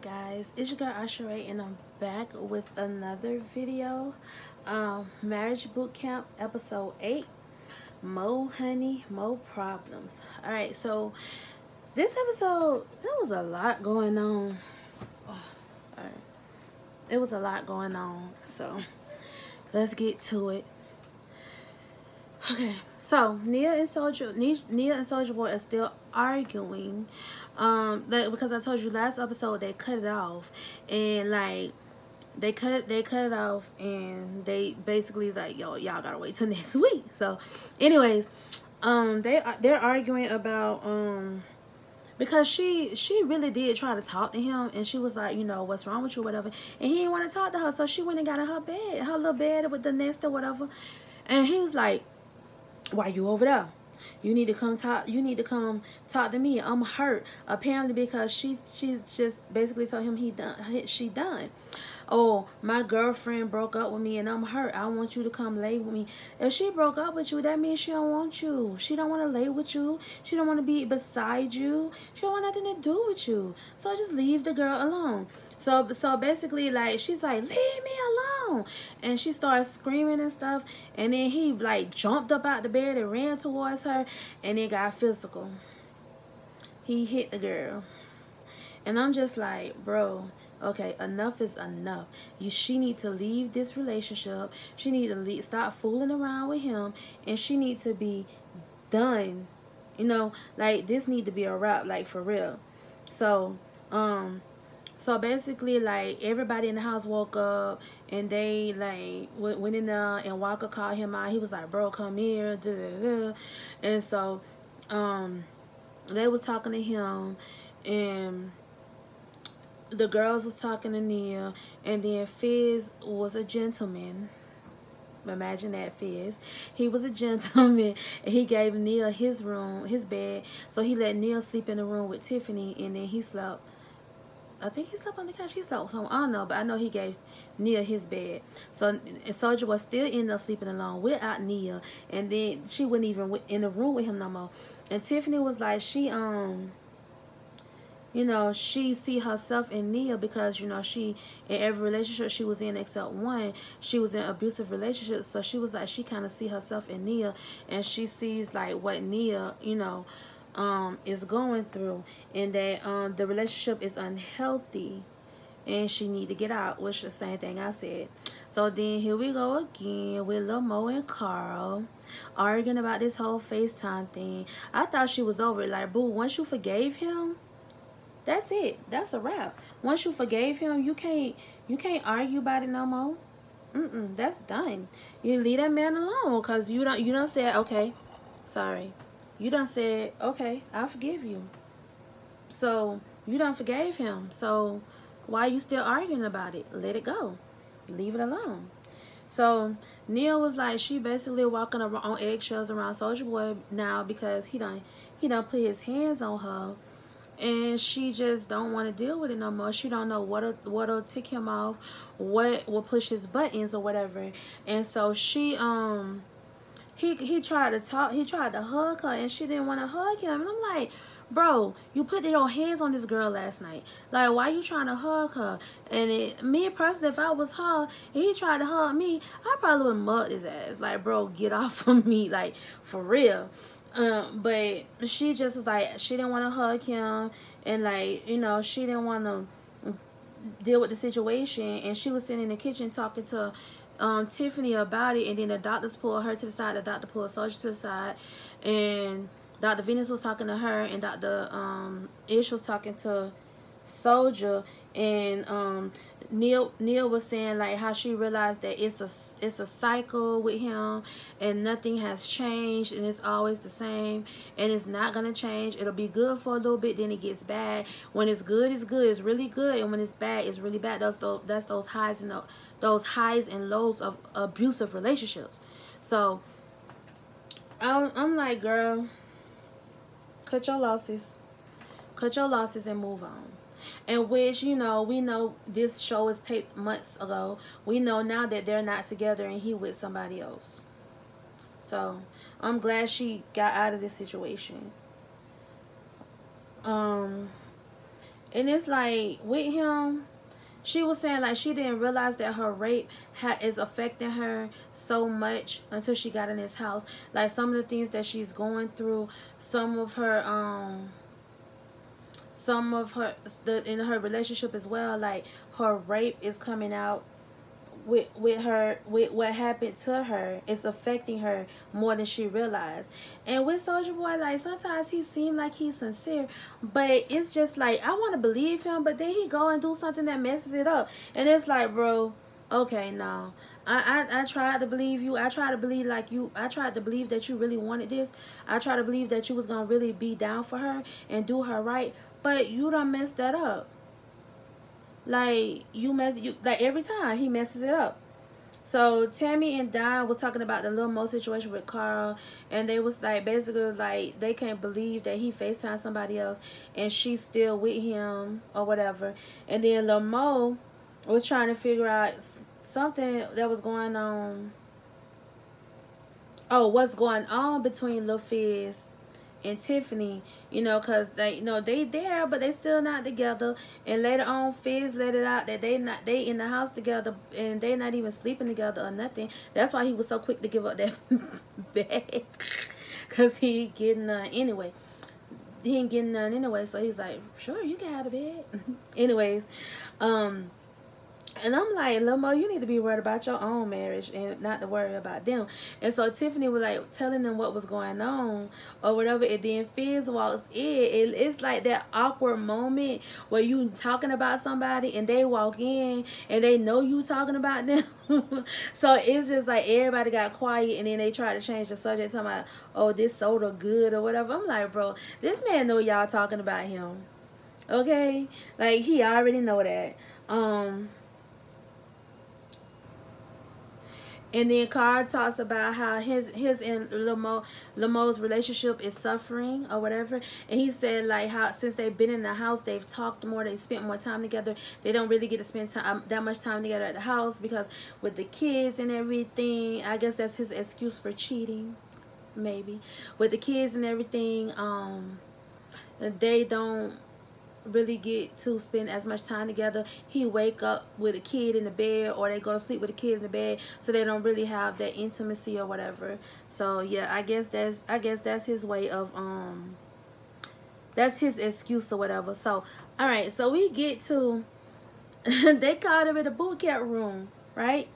guys, it's your girl Asheray, and I'm back with another video. Marriage Bootcamp episode 8. Mo honey, mo problems. Alright, so this episode, there was a lot going on. Alright, it was a lot going on, so let's get to it. Okay, so Nia and Soulja Boy are still arguing. Because I told you last episode they cut it off, and like they cut it off, and they basically like, yo, y'all gotta wait till next week. So, anyways, they're arguing about because she really did try to talk to him, and she was like, you know, what's wrong with you, whatever, and he didn't want to talk to her, so she went and got in her bed, her little bed with the nest or whatever, and he was like, why you over there? You need to come talk. You need to come talk to me. I'm hurt. Apparently, because she's just basically told him she done. Oh, my girlfriend broke up with me and I'm hurt. I want you to come lay with me. If she broke up with you, that means she don't want you. She don't want to lay with you. She don't want to be beside you. She don't want nothing to do with you. So just leave the girl alone. So basically, like, she's like, leave me alone. And she started screaming and stuff. And then he like jumped up out the bed and ran towards her, and it got physical. He hit the girl. And I'm just like, bro, okay, enough is enough. She need to leave this relationship. She need to stop fooling around with him, and she need to be done. You know, like, this need to be a wrap, like, for real. So basically, like, everybody in the house woke up, and they like went in there, and Walker called him out. He was like, bro, come here, da, da, da. And so they was talking to him, and the girls was talking to Nia, and then Fizz was a gentleman. Imagine that, Fizz. He was a gentleman, and he gave Nia his room, his bed, so he let Nia sleep in the room with Tiffany, and then he slept, I think he slept on the couch. He slept home. I don't know, but I know he gave Nia his bed. So Soulja was still ended up sleeping alone without Nia, and then she wasn't even in the room with him no more. And Tiffany was like, you know, she see herself in Nia because, you know, she, in every relationship she was in except one, she was in abusive relationships. So she was like, she kind of see herself in Nia, and she sees like what Nia, you know, is going through, and that the relationship is unhealthy, and she need to get out, which is the same thing I said. So then here we go again with Lil Mo and Carl arguing about this whole FaceTime thing. I thought she was over it. Like, boo, once you forgave him, that's it. That's a wrap. Once you forgave him, you can't argue about it no more. That's done. You leave that man alone, because you don't say, okay, sorry. You done said, okay, I forgive you. So you done forgave him. So why are you still arguing about it? Let it go. Leave it alone. So Nia was like, she basically walking around on eggshells around Soulja Boy now, because he done put his hands on her, and she just don't want to deal with it no more. She don't know what'll tick him off, what will push his buttons or whatever. And so she he tried to talk, he tried to hug her, and she didn't want to hug him. And I'm like, bro, you put your hands on this girl last night. Like, why you trying to hug her? And me personally, if I was her and he tried to hug me, I probably would have mugged his ass. Like, bro, get off of me, like, for real. But she just was like, she didn't want to hug him, and like, you know, she didn't want to deal with the situation, and she was sitting in the kitchen talking to Tiffany about it, and then the doctors pulled her to the side, the doctor pulled Soulja to the side, and Dr. Venus was talking to her, and Dr. Ish was talking to Soulja, and Neil was saying like how she realized that it's a cycle with him, and nothing has changed, and it's always the same, and it's not gonna change. It'll be good for a little bit, then it gets bad. When it's good, it's good, it's really good, and when it's bad, it's really bad. That's those highs and lows of abusive relationships. So I'm like, girl, cut your losses and move on. And which, you know, we know this show was taped months ago. We know now that they're not together and he with somebody else. So I'm glad she got out of this situation. And it's like with him, she was saying like she didn't realize that her rape is affecting her so much until she got in his house. Like some of the things that she's going through, some of her in her relationship as well, like her rape is coming out with her, with what happened to her. It's affecting her more than she realized. And with Soulja Boy, like sometimes he seemed like he's sincere, but it's just like I want to believe him, but then he go and do something that messes it up, and it's like, bro, okay, no. I tried to believe you. I tried to believe like you. I tried to believe that you really wanted this. I tried to believe that you was gonna really be down for her and do her right, but you done messed that up. Like like every time he messes it up. So Tammy and Don was talking about the Lil Mo situation with Carl, and they was like basically like they can't believe that he FaceTimed somebody else and she's still with him or whatever. And then Lil Mo was trying to figure out something that was going on. Oh, what's going on between Lil Fizz and Tiffany, you know, because they, you know, they there, but they still not together. And later on, Fizz let it out that they in the house together, and they not even sleeping together or nothing. That's why he was so quick to give up that bed, because he getting anyway. He ain't getting none anyway, so he's like, sure, you can have the bed. Anyways, and I'm like, Lil Mo, you need to be worried about your own marriage and not to worry about them. And so Tiffany was like telling them what was going on or whatever. And then Fizz walks in. It's like that awkward moment where you talking about somebody and they walk in and they know you talking about them. So it's just like everybody got quiet, and then they try to change the subject, talking about, oh, this soda good or whatever. I'm like, bro, this man know y'all talking about him. Okay? Like, he already know that. And then Carl talks about how his and Lamo's relationship is suffering or whatever. And he said like how since they've been in the house, they've talked more, they spent more time together. They don't really get to spend time, that much time together at the house because with the kids and everything. I guess that's his excuse for cheating, maybe. With the kids and everything, they don't really get to spend as much time together. He wake up with a kid in the bed, or they go to sleep with the kids in the bed, so they don't really have that intimacy or whatever. So yeah, I guess that's his way of that's his excuse or whatever. So all right, so we get to they called him in the boot camp room, right?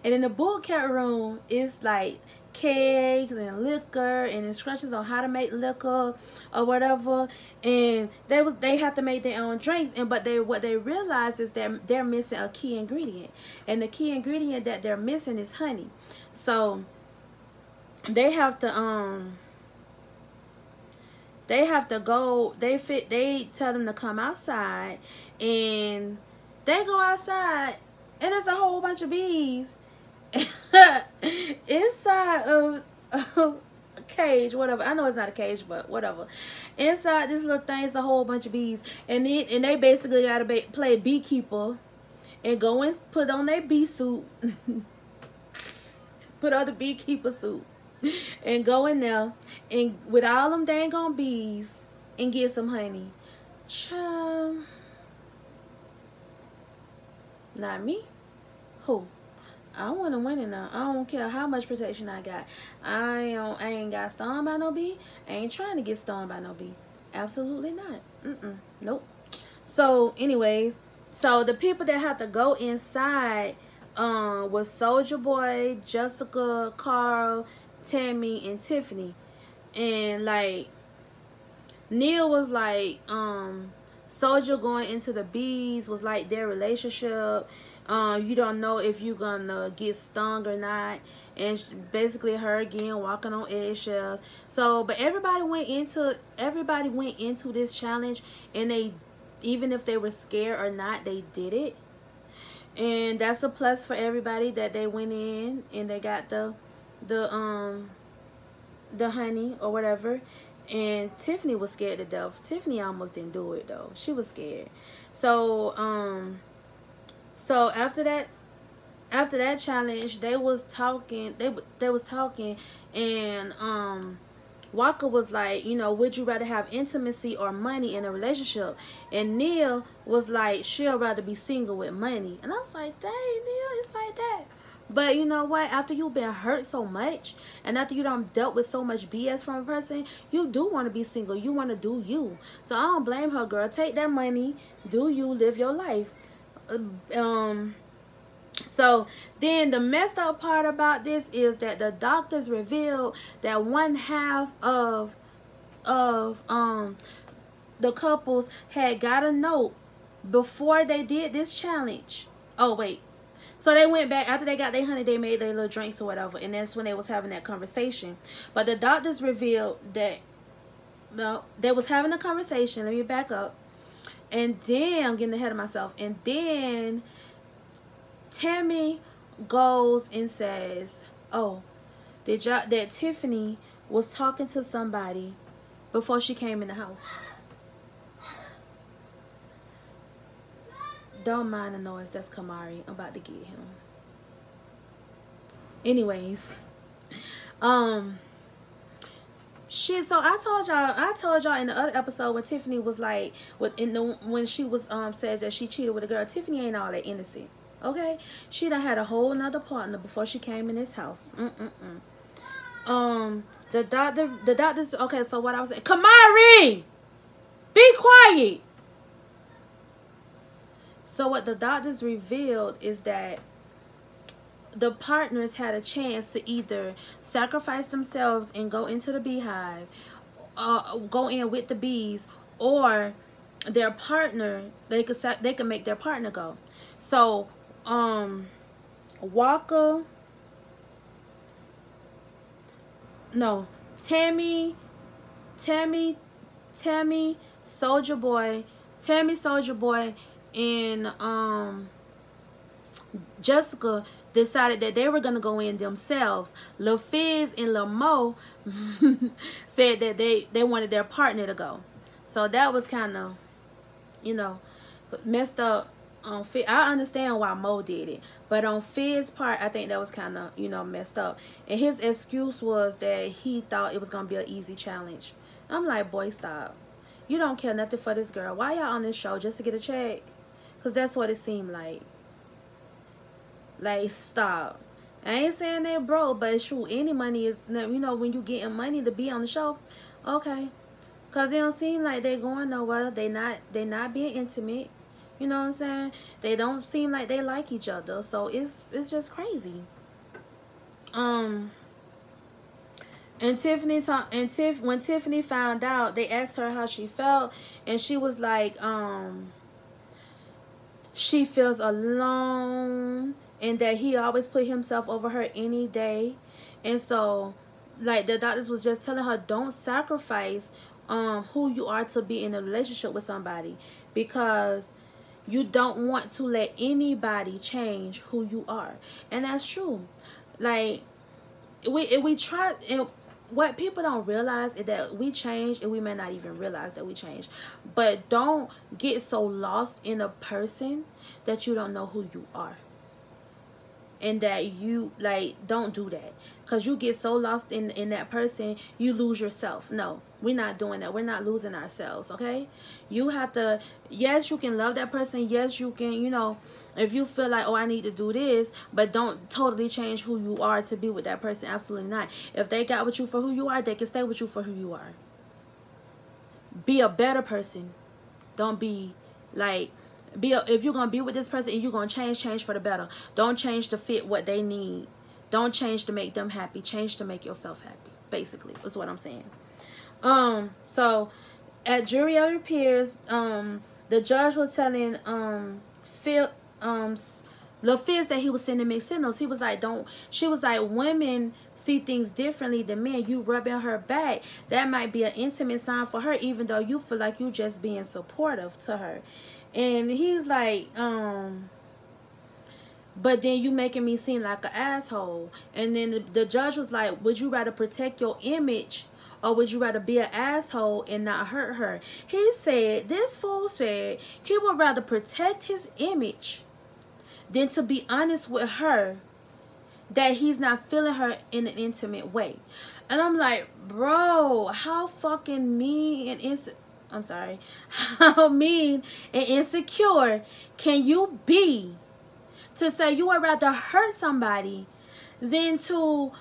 And in the boot camp room, it's like cakes and liquor and instructions on how to make liquor or whatever. And they have to make their own drinks. And but what they realize is that they're missing a key ingredient, and the key ingredient that they're missing is honey. So they have to go. They tell them to come outside, and they go outside, and there's a whole bunch of bees inside of a cage, whatever. I know it's not a cage, but whatever. Inside this little thing is a whole bunch of bees, and they basically gotta play beekeeper and go and put on their bee suit, put on the beekeeper suit, and go in there and with all them dang on bees and get some honey. Child. Not me. Who? I want to win it now. I don't care how much protection I got. I ain't got stung by no bee. I ain't trying to get stung by no bee. Absolutely not. Nope. So, anyways, so the people that have to go inside was Soulja Boy, Jessica, Carl, Tammy, and Tiffany. And like Neil was like Soulja going into the bees was like their relationship. You don't know if you're gonna get stung or not, and basically her again walking on eggshells. So, but everybody went into this challenge, and they, even if they were scared or not, they did it. And that's a plus for everybody that they went in and they got the honey or whatever. And Tiffany was scared to death. Tiffany almost didn't do it though. She was scared. So so after that challenge, they was talking. They was talking, and Walker was like, you know, would you rather have intimacy or money in a relationship? And Nia was like, she'll rather be single with money. And I was like, dang, Nia, it's like that. But you know what? After you've been hurt so much, and after you done dealt with so much BS from a person, you do want to be single. You want to do you. So I don't blame her, girl. Take that money, do you, live your life. So then the messed up part about this is that the doctors revealed that one half of the couples had got a note before they did this challenge. Oh wait. So they went back after they got their honey, they made their little drinks or whatever, and that's when they was having that conversation. But the doctors revealed that, well, they was having a conversation. Let me back up. And then I'm getting ahead of myself. And then Tammy goes and says, oh, that Tiffany was talking to somebody before she came in the house. Don't mind the noise. That's Kamari. I'm about to get him. Anyways, shit. So I told y'all in the other episode when Tiffany was like, when she was said that she cheated with a girl. Tiffany ain't all that innocent. Okay, she done had a whole nother partner before she came in this house. The doctors. Okay, so what I was saying, Kamari, be quiet. So what the doctors revealed is that the partners had a chance to either sacrifice themselves and go into the beehive, go in with the bees, or their partner, they could make their partner go. So Walker, no, Tammy, Soulja Boy, and Jessica decided that they were gonna go in themselves. Lil Fizz and Lil Mo said that they wanted their partner to go. So that was kind of, you know, messed up. I understand why Mo did it, but on Fizz's part, I think that was kind of, you know, messed up. And his excuse was that he thought it was gonna be an easy challenge. I'm like, boy, stop. You don't care nothing for this girl. Why y'all on this show? Just to get a check? Because that's what it seemed like. Like, stop. I ain't saying they broke, but shoot, any money is, you know, when you getting money to be on the show, okay. Because they don't seem like they're going nowhere. They not being intimate. You know what I'm saying? They don't seem like they like each other. So it's just crazy. And when Tiffany found out, they asked her how she felt, and she was like, she feels alone, and that he always put himself over her any day. And so, like, the doctors was just telling her, don't sacrifice who you are to be in a relationship with somebody, because you don't want to let anybody change who you are. And that's true. Like, we try, and what people don't realize is that we change, and we may not even realize that we change. But don't get so lost in a person that you don't know who you are. And that you, like, don't do that. Because you get so lost in that person, you lose yourself. No, we're not doing that. We're not losing ourselves, okay? You have to, yes, you can love that person. Yes, you can, you know, if you feel like, oh, I need to do this, but don't totally change who you are to be with that person. Absolutely not. If they got with you for who you are, they can stay with you for who you are. Be a better person. Don't be like, if you're going to be with this person and you're going to change for the better. Don't change to fit what they need. Don't change to make them happy. Change to make yourself happy. Basically, is what I'm saying. So at jury of your peers, the judge was telling Lil Fizz that he was sending mixed signals. He was like, she was like, women see things differently than men. You rubbing her back, that might be an intimate sign for her, even though you feel like you just being supportive to her. And he's like, but then you making me seem like an asshole. And then the judge was like, would you rather protect your image, or would you rather be an asshole and not hurt her? He said, this fool said he would rather protect his image than to be honest with her that he's not feeling her in an intimate way. And I'm like, bro, how fucking mean and I'm sorry, how mean and insecure can you be to say you would rather hurt somebody than to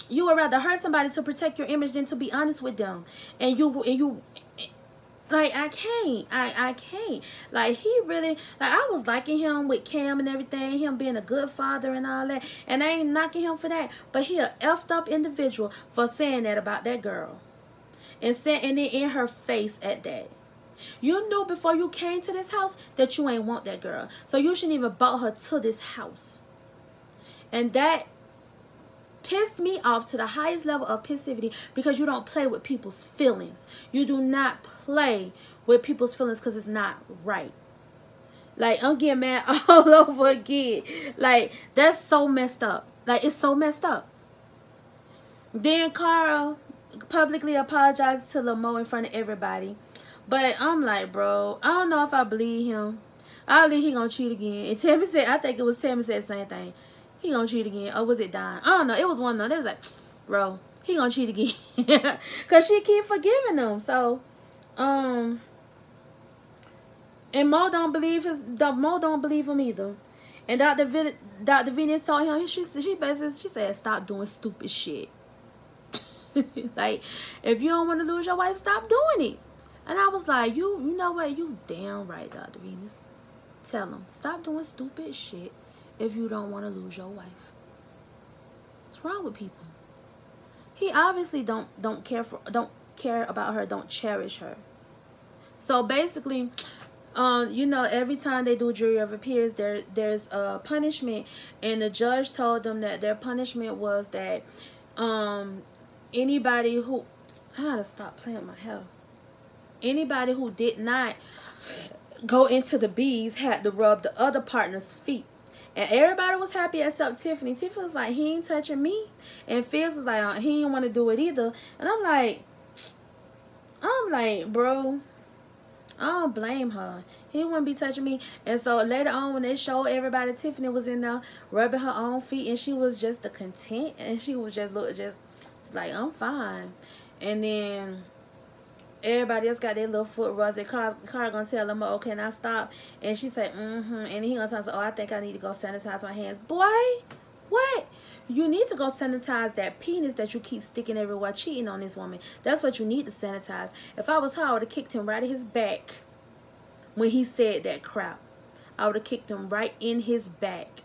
you would rather hurt somebody to protect your image than to be honest with them. And you like, I can't. Like, he really, like, I was liking him with Cam and everything, him being a good father and all that, and I ain't knocking him for that, but he a effed up individual for saying that about that girl and saying it in her face at that. You knew before you came to this house that you ain't want that girl, so you shouldn't even brought her to this house. And that pissed me off to the highest level of passivity, because you don't play with people's feelings. You do not play with people's feelings, because it's not right. Like, I'm getting mad all over again. Like, that's so messed up. Like, it's so messed up. Then Carl publicly apologized to Lamo in front of everybody. But I'm like, bro, I don't know if I believe him. I believe he gonna cheat again. And Tammy said, I think it was Tammy said the same thing. He gonna cheat again. Or was it Don? I don't know. It was one of them. They was like, bro, he gonna cheat again. Because she keep forgiving them. So, and Mo don't believe him either. And Dr. Venus told him, she said, stop doing stupid shit. Like, if you don't want to lose your wife, stop doing it. And I was like, you know what? You damn right, Dr. Venus. Tell him, stop doing stupid shit if you don't want to lose your wife. What's wrong with people? He obviously don't care about her, don't cherish her. So basically, you know, every time they do jury of peers, there's a punishment, and the judge told them that their punishment was that anybody who, I gotta stop playing with my hair. Anybody who did not go into the bees had to rub the other partner's feet. And everybody was happy except Tiffany. Tiffany was like, he ain't touching me. And Fizz was like, he didn't want to do it either. And I'm like, bro, I don't blame her. He wouldn't be touching me. And so later on, when they showed everybody, Tiffany was in there rubbing her own feet, and she was just content, and she was just like, I'm fine. And then everybody else got their little foot rubs. And Carl gonna tell them, oh, can I stop? And she said, and he gonna tell her, oh, I think I need to go sanitize my hands. Boy, what? You need to go sanitize that penis that you keep sticking everywhere, cheating on this woman. That's what you need to sanitize. If I was her, I would have kicked him right in his back when he said that crap. I would have kicked him right in his back.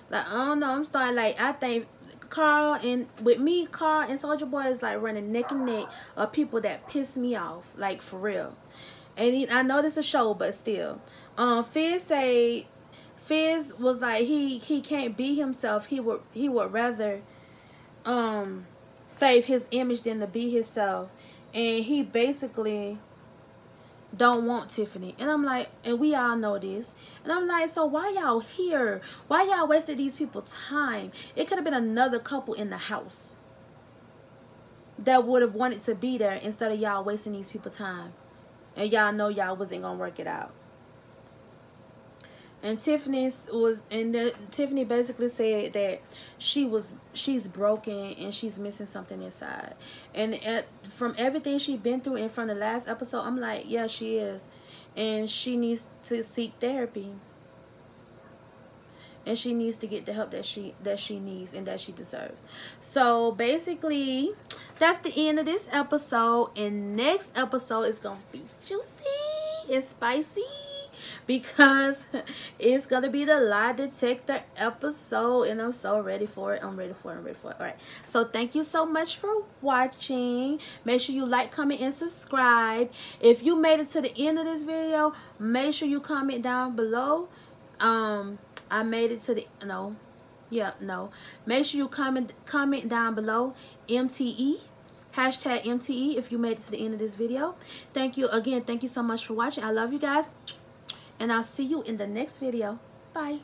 Like, I don't know. I'm starting, like, I think Carl and Soulja Boy is like running neck and neck of people that piss me off, like, for real. And I know this is a show, but still, Fizz was like, he can't be himself. He would rather save his image than to be himself, and he basically don't want Tiffany. And I'm like, and we all know this. And I'm like, so why y'all here? Why y'all wasted these people's time? It could have been another couple in the house that would have wanted to be there instead of y'all wasting these people's time. And y'all know y'all wasn't gonna work it out. And Tiffany basically said that she's broken and she's missing something inside. And from everything she's been through and from the last episode, I'm like, yeah, she is. And she needs to seek therapy. And she needs to get the help that she needs and that she deserves. So basically, that's the end of this episode. And next episode is gonna be juicy and spicy, because it's gonna be the lie detector episode, and I'm so ready for it. I'm ready for it. All right, so thank you so much for watching. Make sure you like, comment, and subscribe. If you made it to the end of this video, make sure you comment down below. I made it to the make sure you comment down below MTE, hashtag MTE, if you made it to the end of this video. Thank you again. Thank you so much for watching. I love you guys. And I'll see you in the next video. Bye.